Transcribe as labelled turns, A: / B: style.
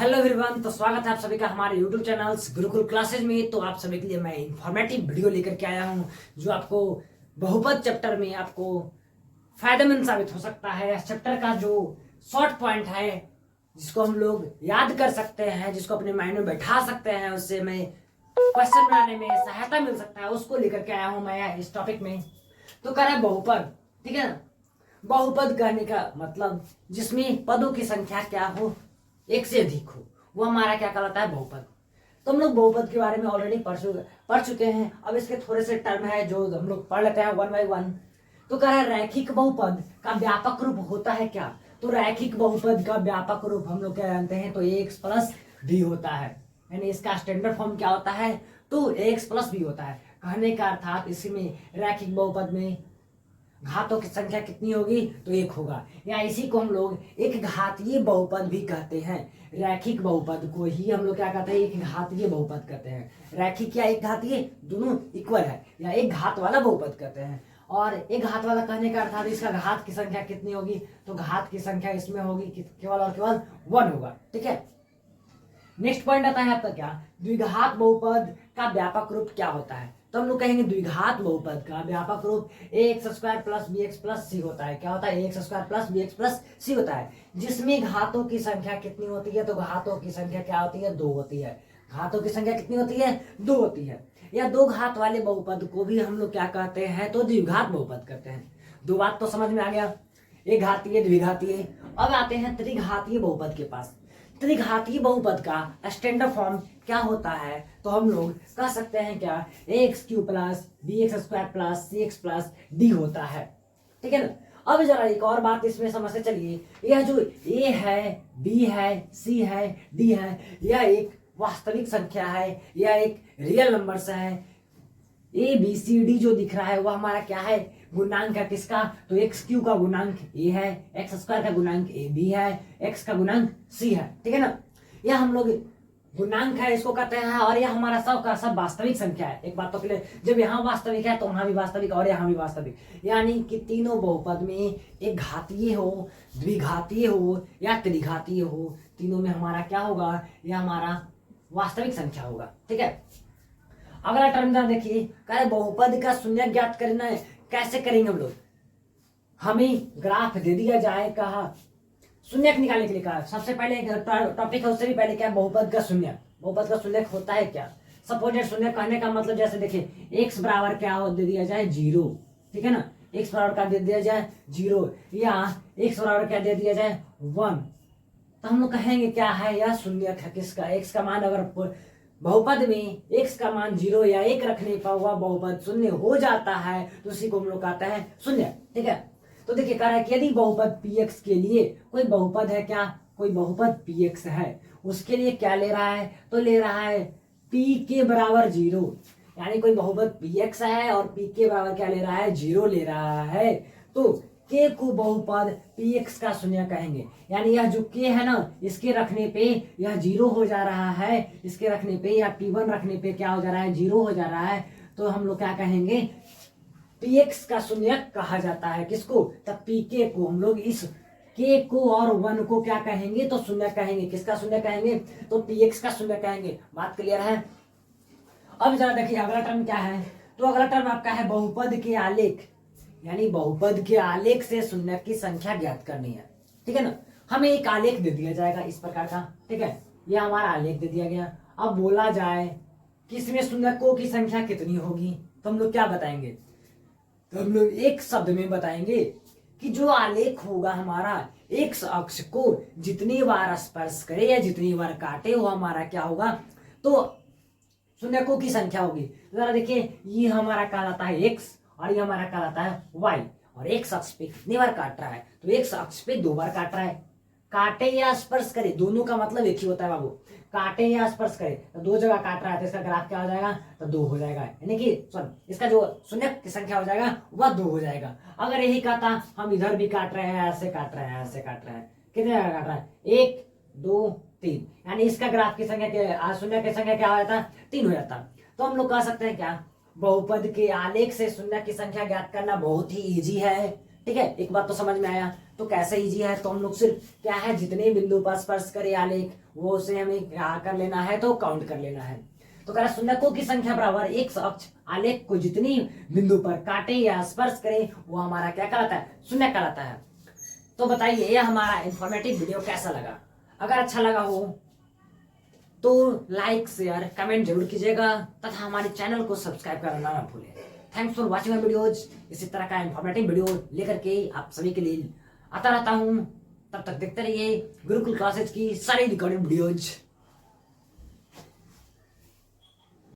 A: Hello everyone, तो स्वागत है आप सभी का हमारे YouTube चैनल्स गुरुकुल क्लासेज में। तो आप सभी के लिए मैं इंफॉर्मेटिव वीडियो लेकर के आया हूं जो आपको बहुपद चैप्टर में आपको फायदेमंद साबित हो सकता है। इस चैप्टर का जो शॉर्ट पॉइंट है जिसको हम लोग याद कर सकते हैं, जिसको अपने माइंड में बैठा सकते हैं, उससे मैं क्वेश्चन बनाने में सहायता मिल सकता है, उसको लेकर के आया हूँ मैं इस टॉपिक में। तो कह रहा है बहुपद, ठीक है ना। बहुपद कहने का मतलब जिसमें पदों की संख्या क्या हो, एक से अधिक हो, वो हमारा क्या कहलाता है, बहुपद। तो हम लोग बहुपद के बारे में ऑलरेडी पढ़ चुके हैं। अब इसके थोड़े से टर्म है जो हम लोग पढ़ लेते हैं वन बाय वन। तो कह रहा है रैखिक बहुपद का व्यापक रूप होता है क्या। तो रैखिक बहुपद का व्यापक रूप हम लोग क्या जानते हैं, तो एक्स प्लस बी होता है। यानी इसका स्टैंडर्ड फॉर्म क्या होता है, तो एक्स प्लस बी होता है। कहने का अर्थात इसमें रैखिक बहुपद में घातों की संख्या कितनी होगी, तो एक होगा। या इसी को हम लोग एक घातीय बहुपद भी कहते हैं। रैखिक बहुपद को ही हम लोग क्या कहते हैं, एक घातीय बहुपद कहते हैं। रैखिक या एक घातीय दोनों इक्वल है, या एक घात वाला बहुपद कहते हैं। और एक घात वाला कहने का अर्थात इसका घात की संख्या कितनी होगी, तो घात की संख्या इसमें होगी केवल और केवल 1 होगा, ठीक है। नेक्स्ट पॉइंट आता है आपका क्या, द्विघात बहुपद का व्यापक रूप क्या होता है। तो हम लोग कहेंगे द्विघात बहुपद का व्यापक रूप X square plus B X plus C होता है। क्या होता है, X square plus B X plus C होता है, जिसमें घातों की संख्या कितनी होती है, तो घातों की संख्या क्या होती है, 2 होती है। घातों की संख्या कितनी होती है, 2 होती है। या दो घात वाले बहुपद को भी हम लोग क्या कहते हैं, तो द्विघात बहुपद कहते हैं। दो बात तो समझ में आ गया, एक घातीय द्विघातीय। अब आते हैं त्रिघातीय बहुपद के पास। त्रिघातीय बहुपद का स्टैंडर्ड फॉर्म क्या होता है, तो हम लोग कह सकते हैं क्या, X Q plus B X square plus C X plus D होता है, ठीक है ना। अब जरा एक और बात इसमें समझते चलिए, यह जो ए है, बी है, सी है, डी है, यह एक वास्तविक संख्या है, यह एक रियल नंबर्स है। ए बी सी डी जो दिख रहा है वह हमारा क्या है, गुणांक है। किसका, तो एक्स क्यू का गुणांक ए है, एक्स स्क्वायर का गुणांक ए बी है, एक्स का गुणांक सी है, ठीक है ना। यह हम लोग गुणांक है इसको कहते हैं, और यह हमारा सब का सब वास्तविक संख्या है। एक बात तो क्लियर, जब यहाँ वास्तविक है तो वहां भी वास्तविक और यहाँ भी वास्तविक। यानी कि तीनों बहुपद में एक घातीय हो, द्विघातीय हो या त्रिघातीय हो, तीनों में हमारा क्या होगा, यह हमारा वास्तविक संख्या होगा, ठीक है। अगला टर्म जरा देखिए, कह बहुपद का शून्य ज्ञात करना है। कैसे करेंगे हम लोग, हमें ग्राफ दे दिया जाए, कहा शून्य निकालने के लिए कहा। सबसे पहले टॉपिक है, उससे भी पहले क्या, बहुपद का शून्य। बहुपद का शून्य होता है क्या, सपोजेड शून्य कहने का मतलब जैसे देखिए एक्स बराबर क्या हो दे दिया जाए 0, ठीक है ना। एक्स बराबर क्या दे दिया जाए 0, या एक्स बराबर क्या दे दिया जाए 1, तो हम लोग कहेंगे क्या है, यह शून्य है। किसका, एक्स का मान अगर बहुपद में एक्स का मान 0 या 1 रखने पर हुआ बहुपद शून्य हो जाता है, तो उसी को हम लोग कहते हैं शून्य, ठीक है। तो देखिए कह रहा है कि यदि बहुपद px के लिए कोई बहुपद है, क्या कोई बहुपद px है, उसके लिए क्या ले रहा है, तो ले रहा है p के बराबर 0। यानी कोई बहुपद px है और p के बराबर क्या ले रहा है, 0 ले रहा है, तो k को बहुपद px का शून्य कहेंगे। यानी यह जो k है ना, इसके रखने पे यह 0 हो जा रहा है, इसके रखने पे या p1 रखने पे क्या हो जा रहा है, 0 हो जा रहा है, तो हम लोग क्या कहेंगे, px का शून्य कहा जाता है। किसको, तब pk को हम लोग इस k को और 1 को क्या कहेंगे, तो शून्य कहेंगे। किसका शून्य कहेंगे, तो px का शून्य कहेंगे। बात क्लियर है। अब जरा देखिए अगला टर्म क्या है, तो अगला टर्म आपका है बहुपद के आलेख। यानी बहुपद के आलेख से शून्य की संख्या ज्ञात करनी है, ठीक है ना। हमें एक आलेख दे दिया जाएगा इस प्रकार का, ठीक है, यह हमारा आलेख दे दिया गया। अब बोला जाए कि इसमें शून्यकों की संख्या कितनी होगी, तो हम लोग क्या बताएंगे, तो हम लोग एक शब्द में बताएंगे कि जो आलेख होगा हमारा एक्स अक्ष को जितनी बार स्पर्श करे या जितनी बार काटे वो हमारा क्या होगा, तो शून्यकों की संख्या होगी। जरा देखिए ये हमारा कहलाता है एक्स और ये हमारा कहलाता है वाई, और एक्स अक्ष पे कितनी बार काट रहा है, तो एक्स अक्ष पे 2 बार काट रहा है। काटे या स्पर्श करे दोनों का मतलब एक ही होता है बाबू, काटे या स्पर्श करे तो 2 जगह काट रहा है, तो इसका ग्राफ क्या हो जाएगा, तो 2 हो जाएगा। यानी कि सॉरी इसका जो शून्य की संख्या हो जाएगा वह 2 हो जाएगा। अगर यही कहता हम इधर भी काट रहे हैं, ऐसे काट रहे हैं, ऐसे काट रहे हैं, कितने जगह काट रहा है, 1 2 3, यानी इसका ग्राफ की संख्या शून्य की संख्या क्या हो जाता, 3 हो जाता। तो हम लोग कह सकते हैं क्या, बहुपद के आलेख से शून्य की संख्या ज्ञात करना बहुत ही इजी है, ठीक है। एक बात तो समझ में आया। तो कैसे इजी है, तो हम लोग सिर्फ क्या है, जितने बिंदु पर स्पर्श करे आलेख वो उसे हमें क्या कर लेना है, तो काउंट कर लेना है। तो कह रहा शून्यकों की संख्या बराबर एक अक्ष आलेख को जितनी बिंदु पर काटे या स्पर्श करे वो हमारा क्या कहलाता है, शून्य कहलाता है। तो बताइए ये हमारा इंफॉर्मेटिव वीडियो कैसा लगा। अगर अच्छा लगा हो तो लाइक शेयर कमेंट जरूर कीजिएगा तथा हमारे चैनल को सब्सक्राइब करना ना भूलें। Thanks for watching my videos. इसी तरह का इंफॉर्मेटिव वीडियो लेकर के आप सभी के लिए आता रहता हूँ। तब तक देखते रहिए गुरुकुल क्लासेज की सारी रिकॉर्डेड वीडियोज।